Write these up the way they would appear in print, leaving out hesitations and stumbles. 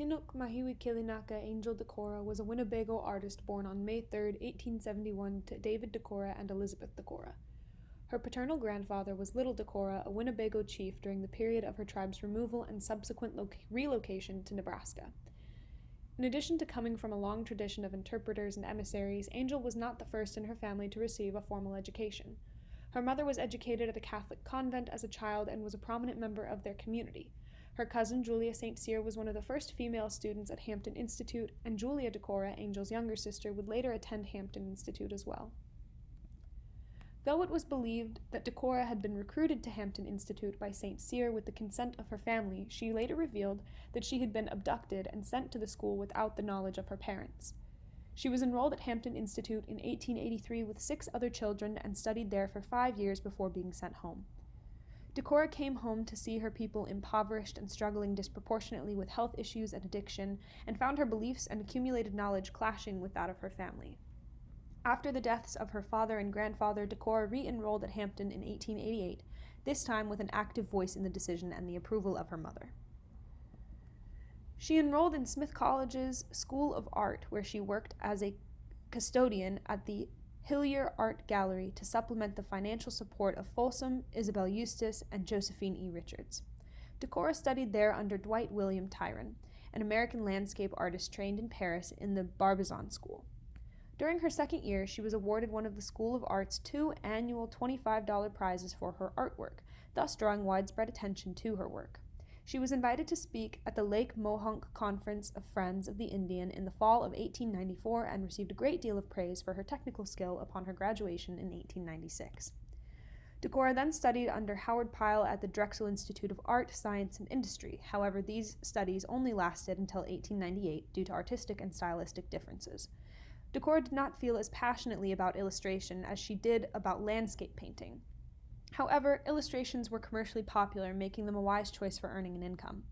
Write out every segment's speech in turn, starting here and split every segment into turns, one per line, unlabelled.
Hinook Mahiwi Kilinaka Angel DeCora was a Winnebago artist born on May 3, 1871 to David DeCora and Elizabeth DeCora. Her paternal grandfather was Little DeCora, a Winnebago chief during the period of her tribe's removal and subsequent relocation to Nebraska. In addition to coming from a long tradition of interpreters and emissaries, Angel was not the first in her family to receive a formal education. Her mother was educated at a Catholic convent as a child and was a prominent member of their community. Her cousin, Julia St. Cyr, was one of the first female students at Hampton Institute, and Julia DeCora, Angel's younger sister, would later attend Hampton Institute as well. Though it was believed that DeCora had been recruited to Hampton Institute by St. Cyr with the consent of her family, she later revealed that she had been abducted and sent to the school without the knowledge of her parents. She was enrolled at Hampton Institute in 1883 with 6 other children and studied there for 5 years before being sent home. DeCora came home to see her people impoverished and struggling disproportionately with health issues and addiction, and found her beliefs and accumulated knowledge clashing with that of her family. After the deaths of her father and grandfather, DeCora re-enrolled at Hampton in 1888, this time with an active voice in the decision and the approval of her mother. She enrolled in Smith College's School of Art, where she worked as a custodian at the Hillier Art Gallery to supplement the financial support of Folsom, Isabel Eustace, and Josephine E. Richards. DeCora studied there under Dwight William Tyron, an American landscape artist trained in Paris in the Barbizon School. During her second year, she was awarded one of the School of Art's 2 annual $25 prizes for her artwork, thus drawing widespread attention to her work. She was invited to speak at the Lake Mohonk Conference of Friends of the Indian in the fall of 1894 and received a great deal of praise for her technical skill upon her graduation in 1896. DeCora then studied under Howard Pyle at the Drexel Institute of Art, Science, and Industry. However, these studies only lasted until 1898 due to artistic and stylistic differences. DeCora did not feel as passionately about illustration as she did about landscape painting. However, illustrations were commercially popular, making them a wise choice for earning an income.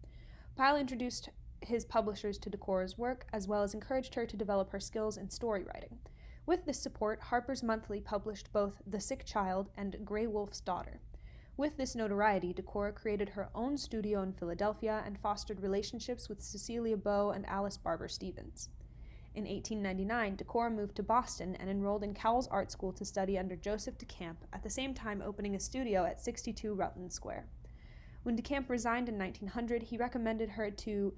Pyle introduced his publishers to DeCora's work, as well as encouraged her to develop her skills in story writing. With this support, Harper's Monthly published both The Sick Child and Grey Wolf's Daughter. With this notoriety, DeCora created her own studio in Philadelphia and fostered relationships with Cecilia Beau and Alice Barber Stevens. In 1899, DeCora moved to Boston and enrolled in Cowles Art School to study under Joseph DeCamp, at the same time opening a studio at 62 Rutland Square. When DeCamp resigned in 1900, he recommended her to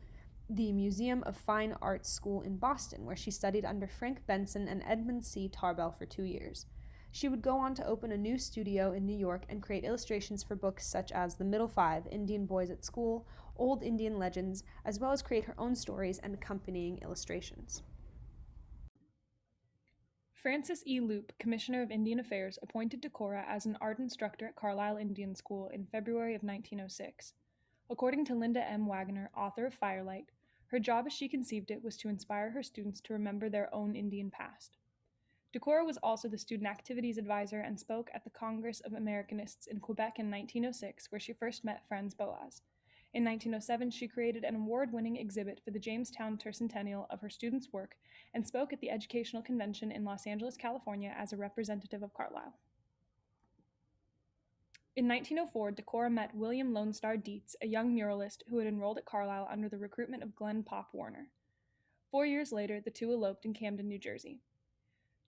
the Museum of Fine Arts School in Boston, where she studied under Frank Benson and Edmund C. Tarbell for 2 years. She would go on to open a new studio in New York and create illustrations for books such as The Middle Five, Indian Boys at School, Old Indian Legends, as well as create her own stories and accompanying illustrations. Francis E. Loop, Commissioner of Indian Affairs, appointed DeCora as an art instructor at Carlisle Indian School in February of 1906. According to Linda M. Wagner, author of Firelight, her job as she conceived it was to inspire her students to remember their own Indian past. DeCora was also the student activities advisor and spoke at the Congress of Americanists in Quebec in 1906, where she first met Franz Boas. In 1907, she created an award-winning exhibit for the Jamestown Tercentennial of her students' work and spoke at the Educational Convention in Los Angeles, California as a representative of Carlisle. In 1904, DeCora met William Lone Star Dietz, a young muralist who had enrolled at Carlisle under the recruitment of Glenn Pop Warner. 4 years later, the two eloped in Camden, New Jersey.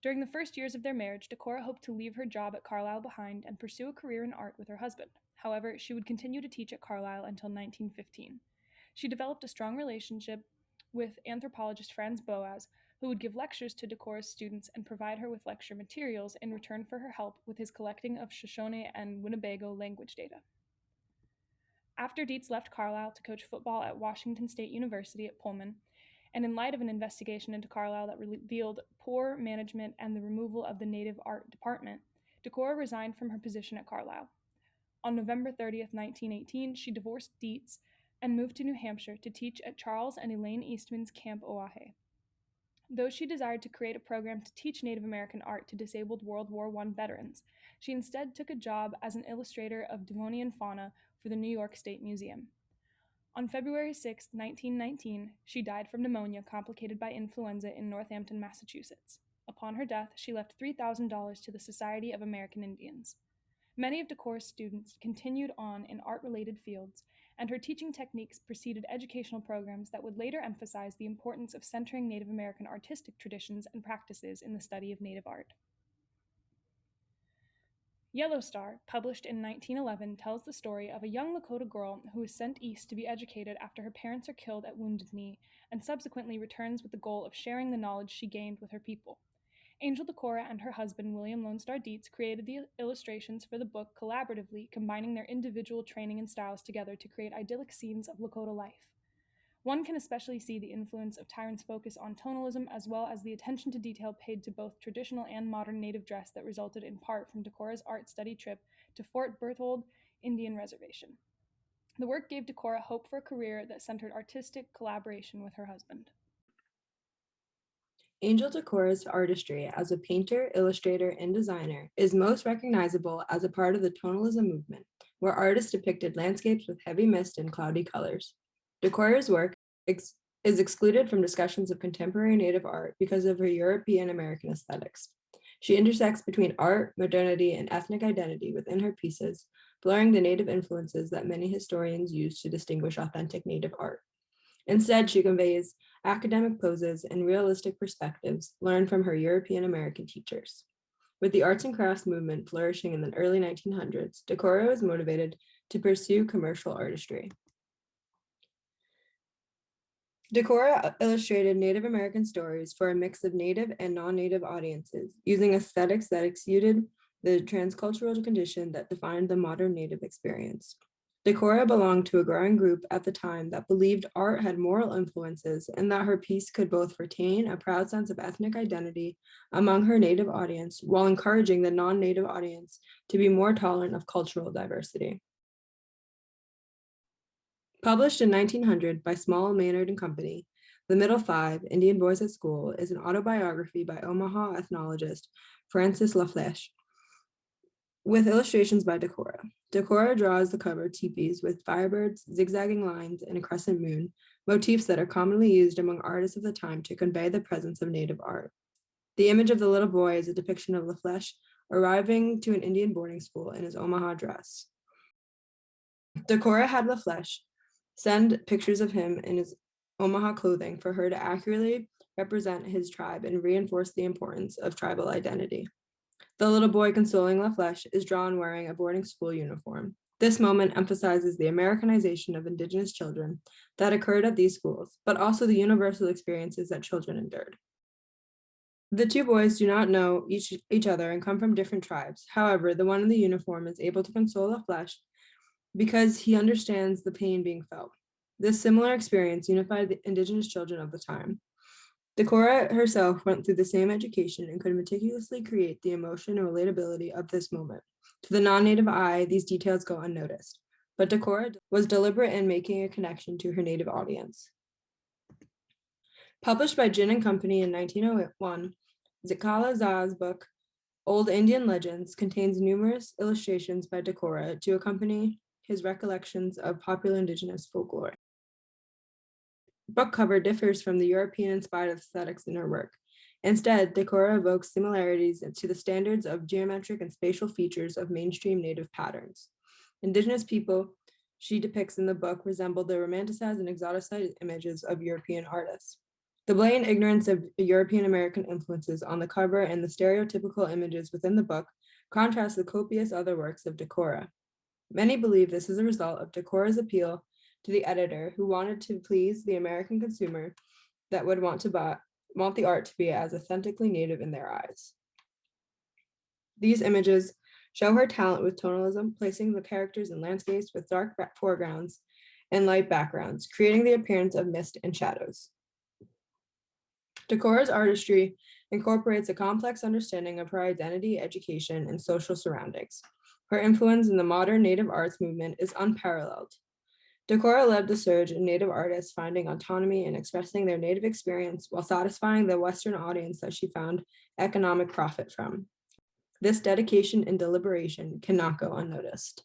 During the first years of their marriage, DeCora hoped to leave her job at Carlisle behind and pursue a career in art with her husband. However, she would continue to teach at Carlisle until 1915. She developed a strong relationship with anthropologist Franz Boas, who would give lectures to DeCora's students and provide her with lecture materials in return for her help with his collecting of Shoshone and Winnebago language data. After Dietz left Carlisle to coach football at Washington State University at Pullman, and in light of an investigation into Carlisle that revealed poor management and the removal of the Native Art Department, DeCora resigned from her position at Carlisle. On November 30, 1918, she divorced Dietz and moved to New Hampshire to teach at Charles and Elaine Eastman's Camp Oahe. Though she desired to create a program to teach Native American art to disabled World War I veterans, she instead took a job as an illustrator of Devonian fauna for the New York State Museum. On February 6, 1919, she died from pneumonia complicated by influenza in Northampton, Massachusetts. Upon her death, she left $3,000 to the Society of American Indians. Many of DeCora's students continued on in art-related fields,
and her teaching techniques preceded educational programs that would later emphasize the importance of centering Native American artistic traditions and practices in the study of Native art. Yellow Star, published in 1911, tells the story of a young Lakota girl who is sent east to be educated after her parents are killed at Wounded Knee, and subsequently returns with the goal of sharing the knowledge she gained with her people. Angel DeCora and her husband, William Lone Star Dietz, created the illustrations for the book collaboratively, combining their individual training and styles together to create idyllic scenes of Lakota life. One can especially see the influence of Tyron's focus on tonalism, as well as the attention to detail paid to both traditional and modern Native dress that resulted in part from DeCora's art study trip to Fort Berthold Indian Reservation. The work gave DeCora hope for a career that centered artistic collaboration with her husband.
Angel DeCora's artistry as a painter, illustrator, and designer is most recognizable as a part of the tonalism movement, where artists depicted landscapes with heavy mist and cloudy colors. DeCora's work is excluded from discussions of contemporary Native art because of her European American aesthetics. She intersects between art, modernity, and ethnic identity within her pieces, blurring the Native influences that many historians use to distinguish authentic Native art. Instead, she conveys academic poses and realistic perspectives learned from her European American teachers. With the arts and crafts movement flourishing in the early 1900s, DeCora was motivated to pursue commercial artistry. DeCora illustrated Native American stories for a mix of Native and non-Native audiences, using aesthetics that exuded the transcultural condition that defined the modern Native experience. DeCora belonged to a growing group at the time that believed art had moral influences and that her piece could both retain a proud sense of ethnic identity among her Native audience while encouraging the non-Native audience to be more tolerant of cultural diversity. Published in 1900 by Small, Maynard and Company, The Middle Five, Indian Boys at School is an autobiography by Omaha ethnologist Francis LaFlèche, with illustrations by DeCora. DeCora draws the cover teepees with firebirds, zigzagging lines, and a crescent moon, motifs that are commonly used among artists of the time to convey the presence of Native art. The image of the little boy is a depiction of LaFlèche arriving to an Indian boarding school in his Omaha dress. DeCora had LaFlèche send pictures of him in his Omaha clothing for her to accurately represent his tribe and reinforce the importance of tribal identity. The little boy consoling LaFlèche is drawn wearing a boarding school uniform. This moment emphasizes the Americanization of Indigenous children that occurred at these schools, but also the universal experiences that children endured. The two boys do not know each other and come from different tribes. However, the one in the uniform is able to console LaFlèche because he understands the pain being felt. This similar experience unified the Indigenous children of the time. DeCora herself went through the same education and could meticulously create the emotion and relatability of this moment. To the non-Native eye, these details go unnoticed, but DeCora was deliberate in making a connection to her Native audience. Published by Ginn and Company in 1901, Zikala Zah's book, Old Indian Legends, contains numerous illustrations by DeCora to accompany his recollections of popular Indigenous folklore. The book cover differs from the European-inspired aesthetics in her work. Instead, DeCora evokes similarities to the standards of geometric and spatial features of mainstream Native patterns. Indigenous people she depicts in the book resemble the romanticized and exoticized images of European artists. The blatant ignorance of European American influences on the cover and the stereotypical images within the book contrast the copious other works of DeCora. Many believe this is a result of DeCora's appeal to the editor who wanted to please the American consumer that would want the art to be as authentically Native in their eyes. These images show her talent with tonalism, placing the characters in landscapes with dark foregrounds and light backgrounds, creating the appearance of mist and shadows. DeCora's artistry incorporates a complex understanding of her identity, education, and social surroundings. Her influence in the modern Native arts movement is unparalleled. DeCora led the surge in Native artists finding autonomy and expressing their Native experience while satisfying the Western audience that she found economic profit from. This dedication and deliberation cannot go unnoticed.